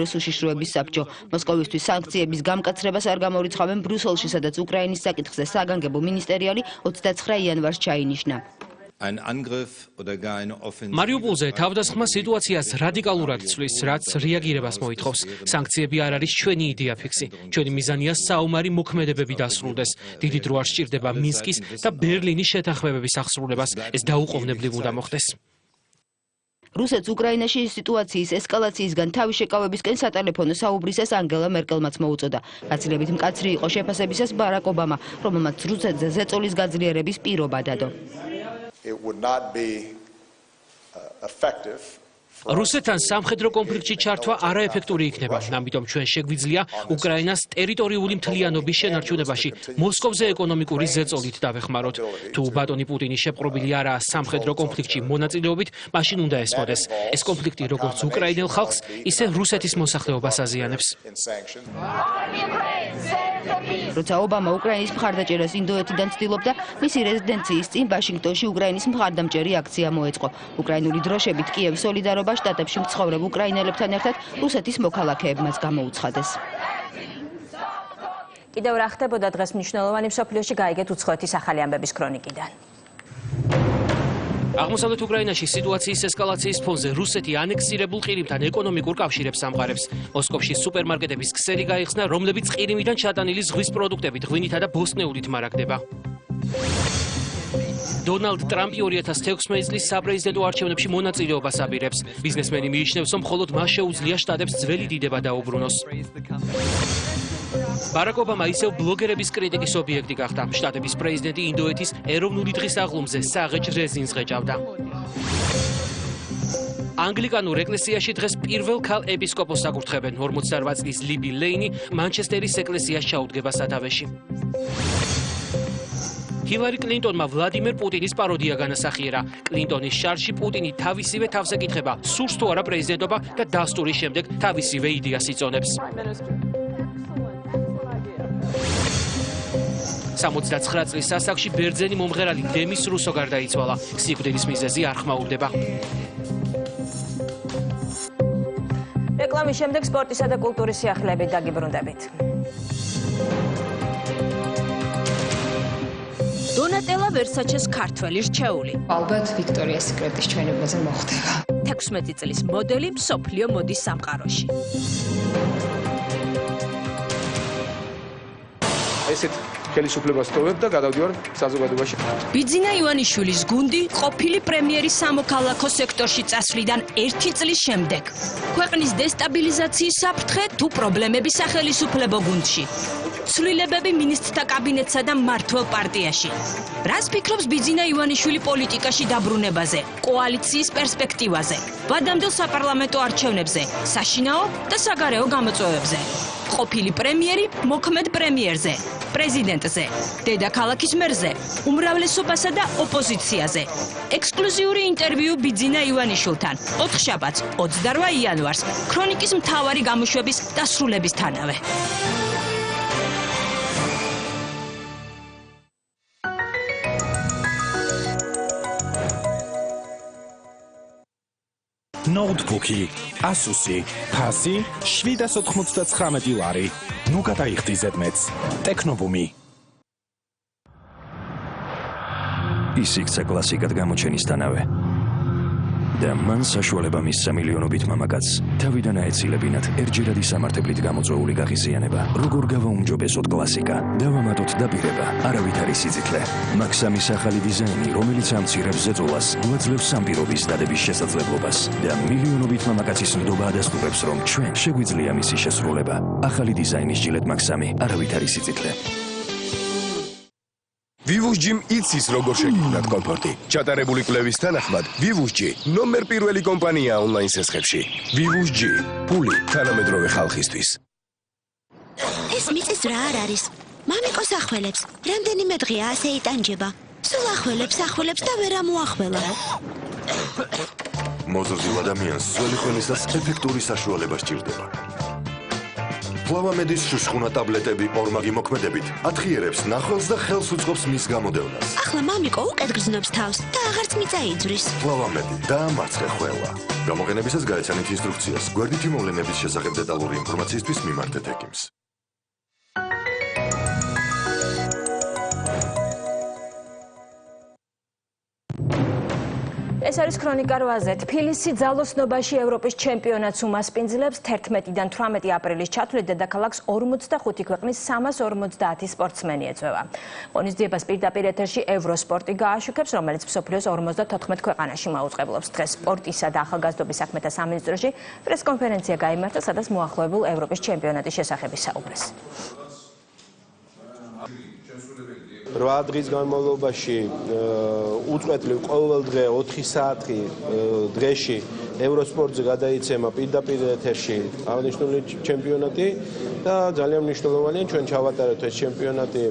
რუსულში შროების საბჭო მოსკოვისთვის სანქციების გამკაცრებას არ გამორიცხავენ ბრუსელში, სადაც უკრაინის საკითხზე საგანგებო მინისტერიალი 29 იანვარს ჩაინიშნა. მარიუპოლზე თავდასხმა სიტუაციას რადიკალურად ცვლის, რაც რეაგირებას მოითხოვს. სანქციები არ არის ჩვენი იდეა ფიქსი. ჩვენი მიზანია საომარი მოქმედებები დასრულდეს. დიდი დრო არ სჭირდება მინსკის და ბერლინის შეთანხმებების აღსრულებას. ეს დაუყოვნებლივ უნდა მოხდეს. რუსეთს უკრაინაში სიტუაციის ესკალაციისგან თავის შეკავებისკენ სატელეფონო საუბრისას ანგელა მერკელმაც მოუწოდა. გაცილებით მკაცრი იყო შეფასებისას ბარაკ ობამა, რომელმაც რუსეთზე ზეწოლის გაძლიერების პირობა დადო. რუსეთთან სამხედრო კონფლიქტში ჩართვა არაეფექტური იქნება, ამიტომ ჩვენ შეგვიძლია უკრაინას ტერიტორიული მთლიანობის შენარჩუნებაში მოსკოვზე ეკონომიკური ზეწოლით დავეხმაროთ. თუ ბატონი პუტინი შეპყრობილი არაა სამხედრო კონფლიქტში მონაწილეობით, მაშინ უნდა ესმოდეს. ეს კონფლიქტი როგორც უკრაინელ ხალხს, ისე რუსეთის მოსახლეობას აზიანებს. როცა ობამა უკრაინის მხარდაჭერას ინდოეთიდან ცდილობდა, მისი რეზიდენციის წინ ვაშინგტონში უკრაინის მხარდამჭერი აქცია მოეწყო. უკრაინული დროშებით კიევ სოლიდარობა შტატებში მცხოვრებ უკრაინელებთან ერთად რუსეთის მოქალაქეებმაც გამოუცხადეს. კიდევ რა ხდებოდა დღეს მნიშვნელოვანი მსოფლიოში, გაიგეთ უცხოეთის ახალი ამბების ქრონიკიდან. აღმოსავლეთ უკრაინაში სიტუაციის ესკალაციის ფონზე რუსეთი ანექსირებულ ყირიმთან ეკონომიკურ კავშირებს ამყარებს. მოსკოვში სუპერმარკეტების ქსელი გაიხსნა, რომლებიც ყირიმიდან ჩატანილი ზღვის პროდუქტებით, ღვინითა და ბოსტნეულით მარაგდება. დონალდ ტრამპი 2016 წლის საპრეზიდენტო არჩევნებში მონაწილეობას აპირებს. ბიზნესმენი მიიჩნევს, რომ მხოლოდ მას შეუძლია შტატებს ძველი დიდება დაუბრუნოს. ბარაკ ობამა ისევ ბლოგერების კრიტიკის ობიექტი გახდა. შტატების პრეზიდენტი ინდოეთის ეროვნული დღის აღლუმზე საღეჯ რეზინს ღეჭავდა. ანგლიკანურ ეკლესიაში დღეს პირველ ქალ ეპისკოპოსს აკურთხებენ. 48 წლის ლიბი ლეინი მანჩესტერის ეკლესიას ჩაუდგება სათავეში. ჰილარი კლინტონმა ვლადიმერ პუტინის პაროდია განასახიერა. კლინტონის შარში პუტინი თავისივე თავს ეკითხება, სურს თუ არა პრეზიდენტობა და დასტურის შემდეგ თავისივე იდეას იწონებს. 69 წლის ასაკში ბერძენი მომღერალი დემის რუსო გარდაიცვალა. სიკვდილის მიზეზი არ ხმაურდება. რეკლამის შემდეგ სპორტისა და კულტურის სიახლეებით დაგიბრუნდებით. დონატელა ვერსაჩეს ქართველი რჩეული. ალბათ ვიქტორიას სიკრეტის ჩვენებაზე მოხდება. 16 წლის მოდელი მსოფლიო მოდის სამყაროში. ესეთ ხელისუფლებას ტოვებ და გადავდივარ საზოგადოებაში. ბიძინა ივანიშვილის გუნდი ყოფილი პრემიერის სამოქალაქო სექტორში წასვლიდან 1 წლის შემდეგ. ქვეყნის დესტაბილიზაციის საფრთხე თუ პრობლემები სახელისუფლებო გუნდში. ცვლილებები მინისტრთა კაბინეტსა და მმართველ პარტიაში. რას ფიქრობს ბიძინა ივანიშვილი პოლიტიკაში დაბრუნებაზე, კოალიციის პერსპექტივაზე, ვადამდელ საპარლამენტო არჩევნებზე, საშინაო და საგარეო გამოწვევებზე. ყოფილი პრემიერი მოქმედ პრემიერზე, პრეზიდენტზე, დედაქალაქის მერზე, უმრავლესობასა და ოპოზიციაზე. ექსკლუზიური ინტერვიუ ბიძინა ივანიშვილთან 4 შაბათს 28 იანვარს ქრონიკის მთავარი გამოშვების დასრულებისთანავე. ნოუთბუქი, Asus-ი, ფასი 799 ლარი. ნუ გადაიხდი ზედმეტს. ტექნობუმი. ის იქცა კლასიკად გამოჩენისთანავე. და მან საშუალება მისცა მილიონობით მამაკაცს თავიდან აეცილებინათ ერთჯერადი სამართებლით გამოწვეული გაღიზიანება. როგორ გავაუმჯობესოთ კლასიკა, დავამატოთ დაპირება, არავით არის სიძითლე. მაქსამის ახალი დიზაინი, რომელიც ამცირებს ზეწოლას, გვაძლევს სამპირობის დადების შესაძლებლობას და მილიონობით მამაკაცის ნდობა ადასტურებს, რომ ჩვენ შეგვიძლია მისი შესრულება. ახალი დიზაინის ჟილეტ მაქსამი, არავით არის სიძითლე. Vivus-G იცის როგორ შეგიქმნათ კომფორტი. ჩატარებული კვლევის თანახმად, Vivus-G ნომერ პირველი კომპანია ონლაინ სესხებში. Vivus-G ფული თანამედროვე ხალხისთვის. ეს მიწის რა არ არის? მამიკოს ახველებს. რამდენიმე დღეა ასე იტანჯება. სულ ახველებს და ვერ ამოახველა. მოზრდილ ადამიანს ძველი ხველისას ეფექტური საშუალება სჭირდება. ფლავამედის შუშხუნა ტაბლეტები ორმაგი მოქმედებით ათხიერებს ნახველს და ხელს უწყობს მის გამოდევნას. ახლა მამიკო უკეთ გრძნობს თავს და აღარც მიწა იძვრის. ფლავამედი დაამარცხე ხველა. გამოყენებისას გაეცანით ინსტრუქციას. გვერდითი მოვლენების შესახებ დეტალური ინფორმაციისთვის მიმართეთ ექიმს. ეს არის ქრონიკა 8-ზე. თბილისი ძალოსნობაში ევროპის ჩემპიონატს უმასპინძლებს 11-დან 18 აპრილის ჩათვლით დედაქალაქს 45 ქვეყნის 350 სპორტსმენი ეწევა. ღონისძიებას პირდაპირ ეთერში ევროსპორტი გააშუქებს, რომელიც მსოფლიოს 54 ქვეყანაში მაუწყებლობს. დღეს სპორტისა და ახალგაზრდობის საქმეთა სამინისტროში პრესკონფერენცია გაიმართა, სადაც მოახლოებულ ევროპის ჩემპიონატის შესახებ ისაუბრეს. 8 დღის განმავლობაში უწყვეტლივ ყოველ დღე 4 საათი დღეში ევროსპორტზე გადაიცემა პირდაპირ ეთერში აღნიშნული ჩემპიონატი და ძალიან მნიშვნელოვანია ჩვენ ჩავატაროთ ეს ჩემპიონატი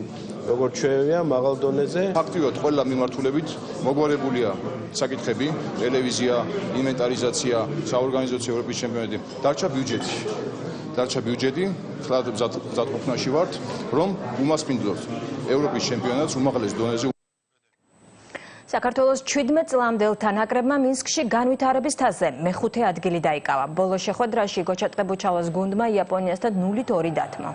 როგორც ჩვევია მაღალ დონეზე. აქტიურად ყველა მიმართულებით მოგვარებულია საკითხები, ტელევიზია, ინვენტარიზაცია, საორგანიზაციო ევროპის ჩემპიონატი, დარჩა ბიუჯეტი, ხლად მზადყოფნაში ვართ, რომ უმასპინძლოთ ევროპის ჩემპიონატს უმაღლეს დონეზე. საქართველოს 17 წლამდელთა ნაკრებმა მინსკში განვითარების თასზე მე-5 ადგილი დაიკავა. ბოლო შეხვედრაში გოჩატყებუჩალოს გუნდმა იაპონიასთან 0-2 დათმო.